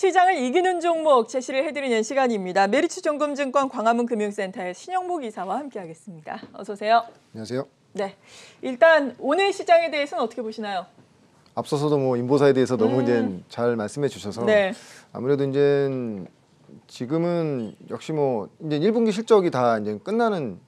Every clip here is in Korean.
시장을 이기는 종목 제시를 해드리는 시간입니다. 메리츠증권증권 광화문 금융센터의 신영목 이사와 함께하겠습니다. 어서 오세요. 안녕하세요. 네, 일단 오늘 시장에 대해서는 어떻게 보시나요? 앞서서도 뭐 인보사에 대해서 너무 이제 잘 말씀해 주셔서 네. 아무래도 이제 지금은 역시 뭐 이제 1분기 실적이 다 이제 끝나는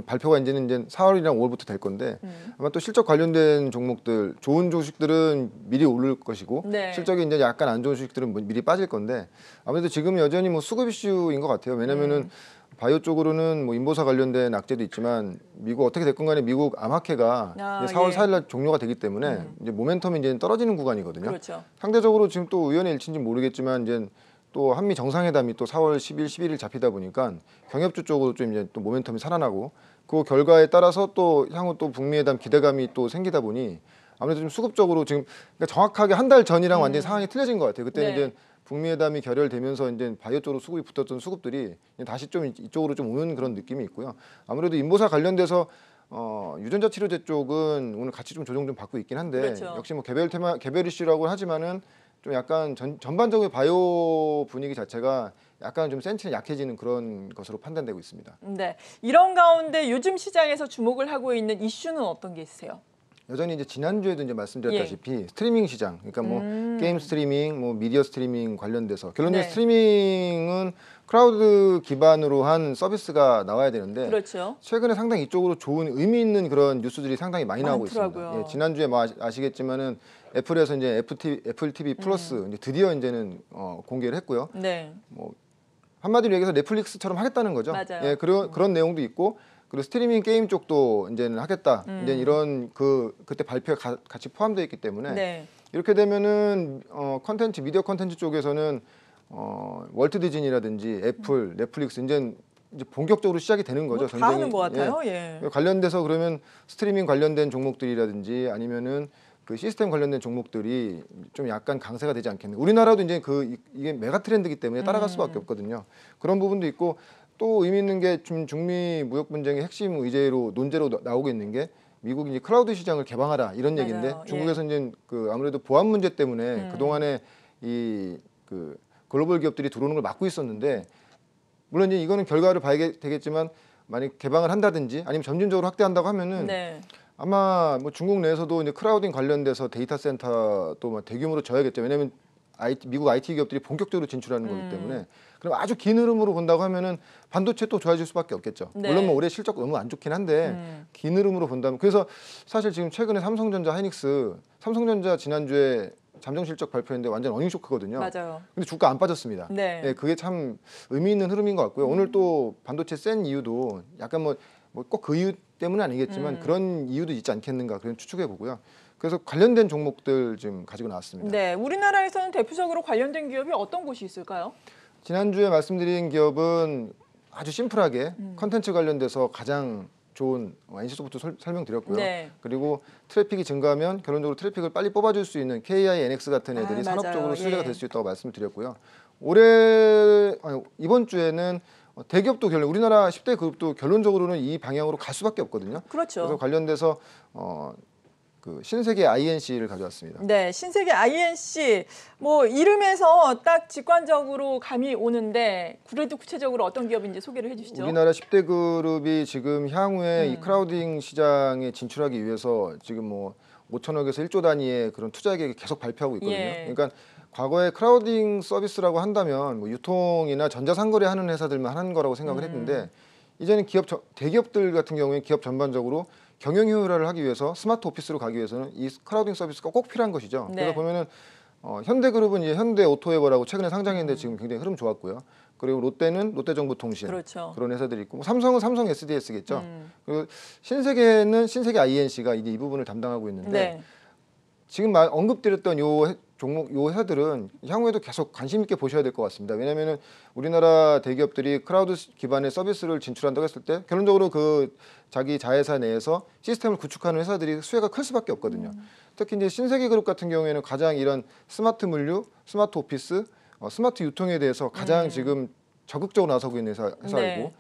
발표가 이제는 이제 4월이랑 5월부터 될 건데 아마 또 실적 관련된 종목들 좋은 주식들은 미리 오를 것이고 네. 실적이 이제 약간 안 좋은 주식들은 미리 빠질 건데 아무래도 지금 여전히 뭐 수급 이슈인 것 같아요. 왜냐면은 바이오 쪽으로는 뭐 인보사 관련된 악재도 있지만 미국 어떻게 됐건 간에 미국 암학회가 이제 4월 4일 날 종료가 되기 때문에 이제 모멘텀이 이제 떨어지는 구간이거든요. 그렇죠. 상대적으로 지금 또 의원의 일치인지 모르겠지만 이제 또 한미 정상회담이 또 4월 10일, 11일 잡히다 보니까 경협주 쪽으로 좀 이제 또 모멘텀이 살아나고 그 결과에 따라서 또 향후 또 북미 회담 기대감이 또 생기다 보니 아무래도 좀 수급적으로 지금 그러니까 정확하게 한 달 전이랑 완전히 상황이 틀려진 것 같아요. 그때는 네. 이제 북미 회담이 결렬되면서 이제 바이오 쪽으로 수급이 붙었던 수급들이 다시 좀 이쪽으로 좀 오는 그런 느낌이 있고요. 아무래도 인보사 관련돼서 유전자 치료제 쪽은 오늘 같이 좀 조정 좀 받고 있긴 한데 그렇죠. 역시 뭐 개별 이슈라고 하지만은 좀 약간 전반적으로 바이오 분위기 자체가 약간 좀 센치는 약해지는 그런 것으로 판단되고 있습니다. 네, 이런 가운데 요즘 시장에서 주목을 하고 있는 이슈는 어떤 게 있으세요? 여전히 이제 지난주에도 이제 말씀드렸다시피 스트리밍 시장, 그러니까 뭐 게임 스트리밍, 뭐 미디어 스트리밍 관련돼서 결론적으로 네. 스트리밍은 클라우드 기반으로 한 서비스가 나와야 되는데 그렇죠. 최근에 상당히 이쪽으로 좋은 의미 있는 그런 뉴스들이 상당히 많이 나오고 많더라고요. 있습니다. 예, 지난주에 뭐 아시겠지만은 애플에서 이제 애플 TV 플러스 이제 드디어 이제는 공개를 했고요. 네. 뭐 한마디로 얘기해서 넷플릭스처럼 하겠다는 거죠. 맞아요. 예, 그런 내용도 있고 그리고 스트리밍 게임 쪽도 이제는 하겠다. 이제 이런 그때 발표가 같이 포함되어 있기 때문에 네. 이렇게 되면은 컨텐츠 미디어 컨텐츠 쪽에서는 월트 디즈니라든지 애플, 넷플릭스 이제 본격적으로 시작이 되는 거죠. 다 하는 것 같아요. 예. 관련돼서 그러면 스트리밍 관련된 종목들이라든지 아니면은 그 시스템 관련된 종목들이 좀 약간 강세가 되지 않겠나. 우리나라도 이제 이게 메가 트렌드이기 때문에 따라갈 수밖에 없거든요. 그런 부분도 있고 또 의미 있는 게 중미 무역 분쟁의 핵심 의제로 논제로 나오고 있는 게 미국이 이제 클라우드 시장을 개방하라 이런 맞아요. 얘기인데 예. 중국에서 이제 그 아무래도 보안 문제 때문에 그 동안에 이 그 글로벌 기업들이 들어오는 걸 막고 있었는데 물론 이제 이거는 결과를 봐야 되겠지만 만약 개방을 한다든지 아니면 점진적으로 확대한다고 하면은 네. 아마 뭐 중국 내에서도 이제 클라우딩 관련돼서 데이터 센터도 뭐 대규모로 져야겠죠. 왜냐하면 미국 IT 기업들이 본격적으로 진출하는 거기 때문에 그럼 아주 긴 흐름으로 본다고 하면은 반도체 또 좋아질 수밖에 없겠죠. 네. 물론 뭐 올해 실적 너무 안 좋긴 한데 긴 흐름으로 본다면 그래서 사실 지금 최근에 삼성전자 지난주에 잠정 실적 발표했는데 완전 어닝 쇼크거든요. 맞아요. 근데 주가 안 빠졌습니다. 네. 예, 그게 참 의미 있는 흐름인 것 같고요. 오늘 또 반도체 센 이유도 약간 뭐 꼭 그 이유 때문은 아니겠지만 그런 이유도 있지 않겠는가 그런 추측해 보고요. 그래서 관련된 종목들 지금 가지고 나왔습니다. 네, 우리나라에서는 대표적으로 관련된 기업이 어떤 곳이 있을까요? 지난주에 말씀드린 기업은 아주 심플하게 컨텐츠 관련돼서 가장 좋은 NC소프트 설명드렸고요. 네. 그리고 트래픽이 증가하면 결론적으로 트래픽을 빨리 뽑아줄 수 있는 KI, NX 같은 애들이 산업적으로 맞아요. 수혜가 예. 될 수 있다고 말씀을 드렸고요. 이번 주에는 대기업도 우리나라 10대 그룹도 결론적으로는 이 방향으로 갈 수밖에 없거든요. 그렇죠. 그래서 관련돼서 그 신세계 INC를 가져왔습니다. 네, 신세계 INC 뭐 이름에서 딱 직관적으로 감이 오는데 그래도 구체적으로 어떤 기업인지 소개를 해주시죠. 우리나라 10대 그룹이 지금 향후에 이 크라우딩 시장에 진출하기 위해서 지금 뭐 5천억에서 1조 단위의 그런 투자 계획을 계속 발표하고 있거든요. 예. 그러니까 과거에 크라우딩 서비스라고 한다면 뭐 유통이나 전자상거래 하는 회사들만 하는 거라고 생각을 했는데 이제는 대기업들 같은 경우에 기업 전반적으로 경영 효율화를 하기 위해서 스마트 오피스로 가기 위해서는 이 크라우딩 서비스가 꼭 필요한 것이죠. 네. 그래서 보면은 현대그룹은 이제 현대 오토웨버라고 최근에 상장했는데 지금 굉장히 흐름 좋았고요. 그리고 롯데는 롯데정보통신 그렇죠. 그런 회사들이 있고 삼성은 삼성 SDS겠죠. 그리고 신세계는 신세계 INC가 이제 이 부분을 담당하고 있는데 네. 지금 언급드렸던 요 회사들은 향후에도 계속 관심 있게 보셔야 될 것 같습니다. 왜냐하면 우리나라 대기업들이 클라우드 기반의 서비스를 진출한다고 했을 때 결론적으로 그 자기 자회사 내에서 시스템을 구축하는 회사들이 수혜가 클 수밖에 없거든요. 특히 이제 신세계그룹 같은 경우에는 가장 이런 스마트 물류, 스마트 오피스, 스마트 유통에 대해서 가장 지금 적극적으로 나서고 있는 회사이고 네.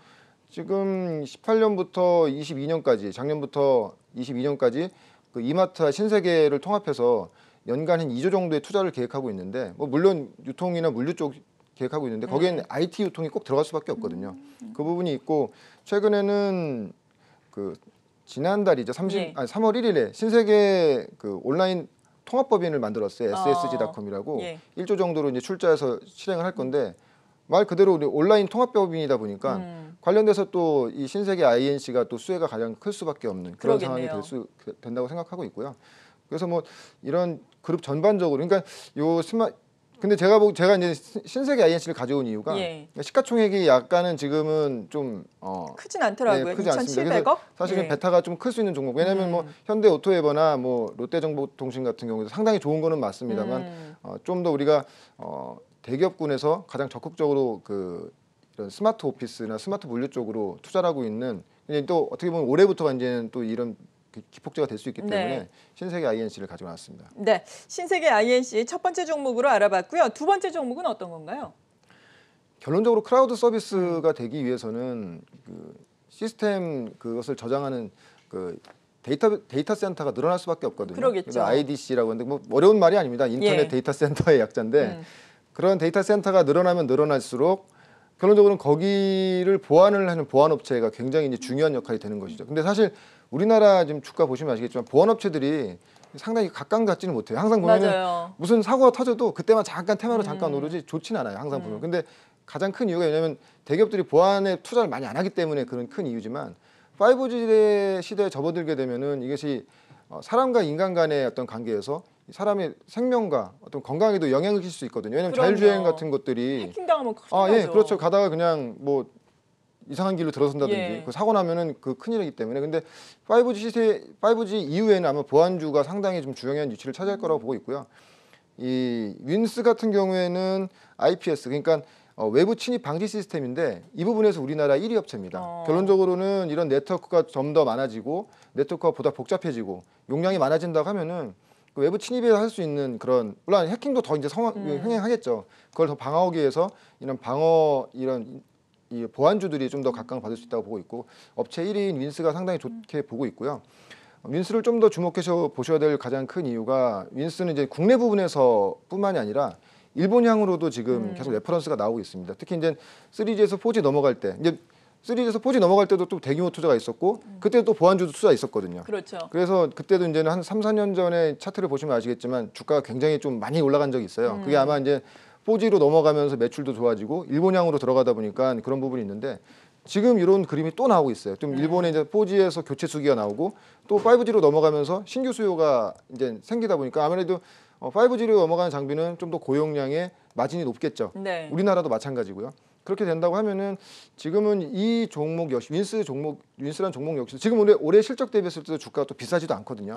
지금 18년부터 22년까지 작년부터 22년까지 그 이마트와 신세계를 통합해서 연간 한 2조 정도의 투자를 계획하고 있는데 뭐 물론 유통이나 물류 쪽 계획하고 있는데 거기엔 IT 유통이 꼭 들어갈 수밖에 없거든요. 그 부분이 있고 최근에는 그 지난달이죠. 3월 1일에 신세계 그 온라인 통합법인을 만들었어요. SSG.com이라고 예. 1조 정도로 이제 출자해서 실행을 할 건데 말 그대로 우리 온라인 통합법인이다 보니까 관련돼서 또 이 신세계 INC가 또 수혜가 가장 클 수밖에 없는 그런 그러겠네요. 상황이 된다고 생각하고 있고요. 그래서 뭐 이런 그룹 전반적으로 그러니까 요 근데 제가 이제 신세계 INC를 가져온 이유가 예. 시가총액이 약간은 지금은 좀 크진 않더라고요. 네, 크지 않습니다. 2,700억? 그래서 사실은 예. 베타가 좀 클 수 있는 종목. 왜냐하면 뭐 현대오토에버나 뭐 롯데정보통신 같은 경우도 상당히 좋은 거는 맞습니다만 좀 더 우리가 대기업군에서 가장 적극적으로 그 이런 스마트 오피스나 스마트 물류 쪽으로 투자를 하고 있는 이제 또 어떻게 보면 올해부터가 이제는 또 이런 기폭제가 될 수 있기 때문에 네. 신세계 INC를 가져왔습니다. 네, 신세계 INC 첫 번째 종목으로 알아봤고요. 두 번째 종목은 어떤 건가요? 결론적으로 크라우드 서비스가 되기 위해서는 그 시스템 그것을 저장하는 그 데이터 센터가 늘어날 수밖에 없거든요. 그러겠죠. 그래서 IDC라고 하는데 뭐 어려운 말이 아닙니다. 인터넷 예. 데이터 센터의 약자인데 그런 데이터 센터가 늘어나면 늘어날수록 결론적으로는 거기를 보안을 하는 보안업체가 굉장히 이제 중요한 역할이 되는 것이죠. 근데 사실 우리나라 지금 주가 보시면 아시겠지만 보안업체들이 상당히 각광 갖지는 못해요. 항상 보면은 맞아요. 무슨 사고가 터져도 그때만 잠깐 테마로 잠깐 오르지 좋진 않아요. 항상 보면. 근데 가장 큰 이유가 왜냐하면 대기업들이 보안에 투자를 많이 안 하기 때문에 그런 큰 이유지만 5G 시대에 접어들게 되면은 이것이 사람과 인간 간의 어떤 관계에서 사람의 생명과 어떤 건강에도 영향을 끼칠 수 있거든요. 왜냐하면 그럼요. 자율주행 같은 것들이 해킹당하면 큰일 예, 나죠. 그렇죠. 가다가 그냥 뭐 이상한 길로 들어선다든지 예. 그 사고 나면은 그 큰일이기 때문에 근데 5G 이후에는 아마 보안주가 상당히 좀 중요한 위치를 차지할 거라고 보고 있고요. 이 윈스 같은 경우에는 IPS 그러니까 외부 침입 방지 시스템인데 이 부분에서 우리나라 1위 업체입니다. 결론적으로는 이런 네트워크가 좀 더 많아지고 네트워크가 보다 복잡해지고 용량이 많아진다고 하면은 그 외부 침입에 할 수 있는 그런 물론 해킹도 더 이제 흥행하겠죠. 그걸 더 방어하기 위해서 이런 이 보안주들이 좀 더 각광받을 수 있다고 보고 있고 업체 1위인 윈스가 상당히 좋게 보고 있고요. 윈스를 좀 더 주목해서 보셔야 될 가장 큰 이유가 윈스는 이제 국내 부분에서뿐만이 아니라 일본향으로도 지금 계속 레퍼런스가 나오고 있습니다. 특히 이제 3G에서 4G 넘어갈 때 이제 3G에서 4G 넘어갈 때도 또 대규모 투자가 있었고 그때 또 보안주도 투자 있었거든요. 그렇죠. 그래서 그때도 이제는 한 3, 4년 전에 차트를 보시면 아시겠지만 주가가 굉장히 좀 많이 올라간 적이 있어요. 그게 아마 이제 4G로 넘어가면서 매출도 좋아지고 일본향으로 들어가다 보니까 그런 부분이 있는데 지금 이런 그림이 또 나오고 있어요. 좀 일본에 이제 4G에서 교체 수기가 나오고 또 5G로 넘어가면서 신규 수요가 이제 생기다 보니까 아무래도 5G로 넘어가는 장비는 좀 더 고용량의 마진이 높겠죠. 네. 우리나라도 마찬가지고요. 그렇게 된다고 하면은 지금은 이 종목 역시 윈스라는 종목 역시 지금 올해 실적 대비했을 때도 주가가 또 비싸지도 않거든요.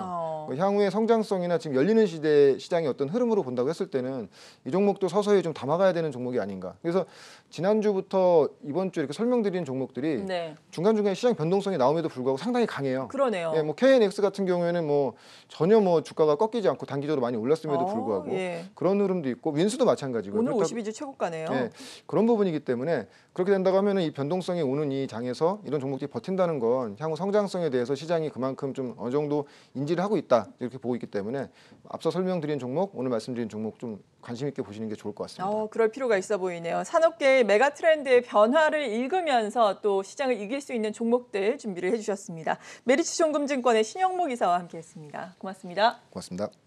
향후의 성장성이나 지금 열리는 시장의 어떤 흐름으로 본다고 했을 때는 이 종목도 서서히 좀 담아가야 되는 종목이 아닌가. 그래서 지난주부터 이번 주에 이렇게 설명드린 종목들이 네. 중간중간에 시장 변동성이 나옴에도 불구하고 상당히 강해요. 그러네요. 예, 뭐 KNX 같은 경우에는 뭐 전혀 뭐 주가가 꺾이지 않고 단기적으로 많이 올랐음에도 불구하고 예. 그런 흐름도 있고 윈스도 마찬가지고요. 오늘 그렇다고- 52주 최고가네요. 네, 그런 부분이기 때문에 그렇게 된다고 하면은 이 변동성이 오는 이 장에서 이런 종목들이 버틴다는 건 향후 성장성에 대해서 시장이 그만큼 좀 어느 정도 인지를 하고 있다 이렇게 보고 있기 때문에 앞서 설명드린 종목 오늘 말씀드린 종목 좀 관심 있게 보시는 게 좋을 것 같습니다. 그럴 필요가 있어 보이네요. 산업계의 메가 트렌드의 변화를 읽으면서 또 시장을 이길 수 있는 종목들 준비를 해주셨습니다. 메리츠 종금증권의 신영목 이사와 함께했습니다. 고맙습니다. 고맙습니다.